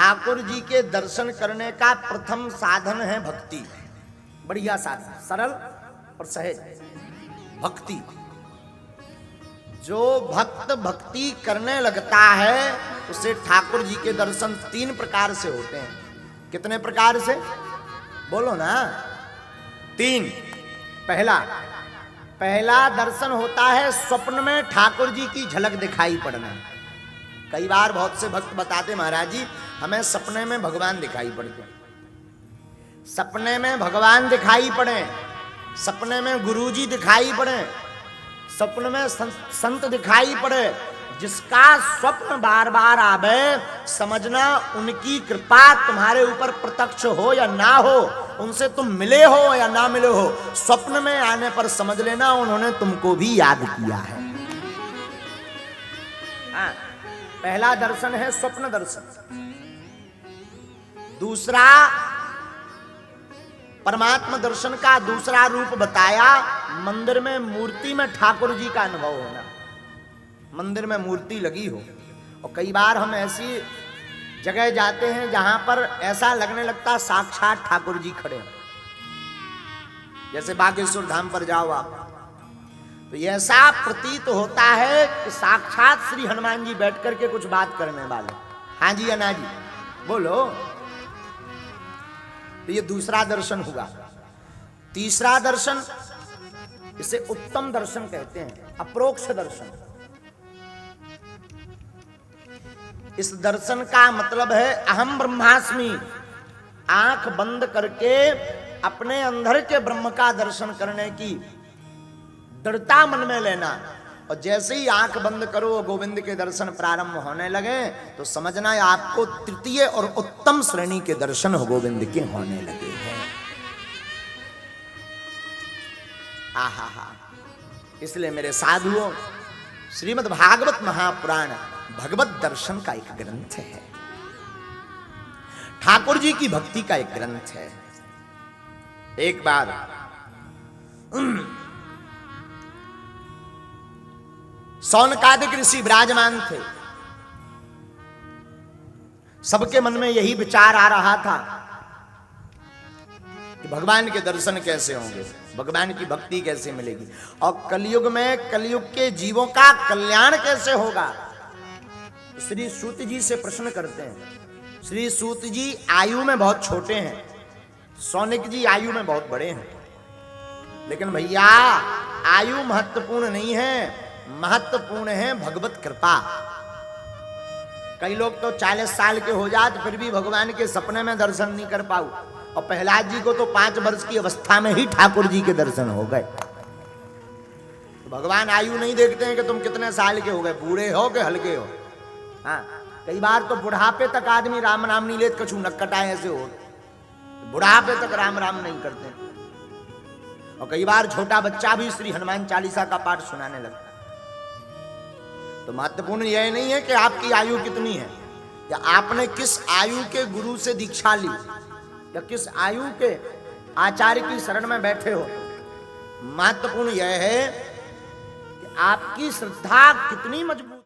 ठाकुर जी के दर्शन करने का प्रथम साधन है भक्ति। बढ़िया साधन, सरल और सहज भक्ति। जो भक्त भक्ति करने लगता है उसे ठाकुर जी के दर्शन 3 प्रकार से होते हैं। कितने प्रकार से बोलो ना? 3। पहला दर्शन होता है स्वप्न में ठाकुर जी की झलक दिखाई पड़ना। कई बार बहुत से भक्त बताते, महाराज जी हमें सपने में भगवान दिखाई पड़ते, सपने में भगवान दिखाई पड़े, सपने में गुरुजी दिखाई पड़े, सपने में संत दिखाई पड़े। जिसका स्वप्न बार बार आवे, समझना उनकी कृपा तुम्हारे ऊपर प्रत्यक्ष हो या ना हो, उनसे तुम मिले हो या ना मिले हो, स्वप्न में आने पर समझ लेना उन्होंने तुमको भी याद किया है। हाँ, पहला दर्शन है स्वप्न दर्शन। दूसरा परमात्मा दर्शन का दूसरा रूप बताया, मंदिर में मूर्ति में ठाकुर जी का अनुभव होना। मंदिर में मूर्ति लगी हो, और कई बार हम ऐसी जगह जाते हैं जहां पर ऐसा लगने लगता साक्षात ठाकुर जी खड़े हैं। जैसे बागेश्वर धाम पर जाओ आप, तो ऐसा प्रतीत होता है कि साक्षात श्री हनुमान जी बैठ करके कुछ बात करने वाले। हाँ जी या ना जी बोलो। तो ये दूसरा दर्शन हुआ। तीसरा दर्शन, इसे उत्तम दर्शन कहते हैं, अप्रोक्ष दर्शन। इस दर्शन का मतलब है अहम ब्रह्मास्मि, आंख बंद करके अपने अंदर के ब्रह्म का दर्शन करने की दृढ़ता मन में लेना। और जैसे ही आंख बंद करो गोविंद के दर्शन प्रारंभ होने लगे तो समझना आपको तृतीय और उत्तम श्रेणी के दर्शन गोविंद के होने लगे हैं। आहा, इसलिए मेरे साधुओं, श्रीमद् भागवत महापुराण भगवत दर्शन का एक ग्रंथ है, ठाकुर जी की भक्ति का एक ग्रंथ है। एक बार सौनकादिक ऋषि विराजमान थे। सबके मन में यही विचार आ रहा था कि भगवान के दर्शन कैसे होंगे, भगवान की भक्ति कैसे मिलेगी, और कलयुग में कलयुग के जीवों का कल्याण कैसे होगा। श्री सूत जी से प्रश्न करते हैं। श्री सूत जी आयु में बहुत छोटे हैं, सौनिक जी आयु में बहुत बड़े हैं, लेकिन भैया आयु महत्वपूर्ण नहीं है, महत्वपूर्ण है भगवत कृपा। कई लोग तो 40 साल के हो जाते फिर भी भगवान के सपने में दर्शन नहीं कर पाऊ, और प्रहलाद जी को तो 5 वर्ष की अवस्था में ही ठाकुर जी के दर्शन हो गए। तो भगवान आयु नहीं देखते हैं कि तुम कितने साल के हो गए, बूढ़े हो कि हल्के हो। हाँ, कई बार तो बुढ़ापे तक आदमी राम नाम नहीं लेते, कछु नक्कटाए ऐसे हो, बुढ़ापे तक राम राम नहीं करते। और कई बार छोटा बच्चा भी श्री हनुमान चालीसा का पाठ सुनाने लगता। तो महत्वपूर्ण यह नहीं है कि आपकी आयु कितनी है, या आपने किस आयु के गुरु से दीक्षा ली, या किस आयु के आचार्य की शरण में बैठे हो। महत्वपूर्ण यह है कि आपकी श्रद्धा कितनी मजबूत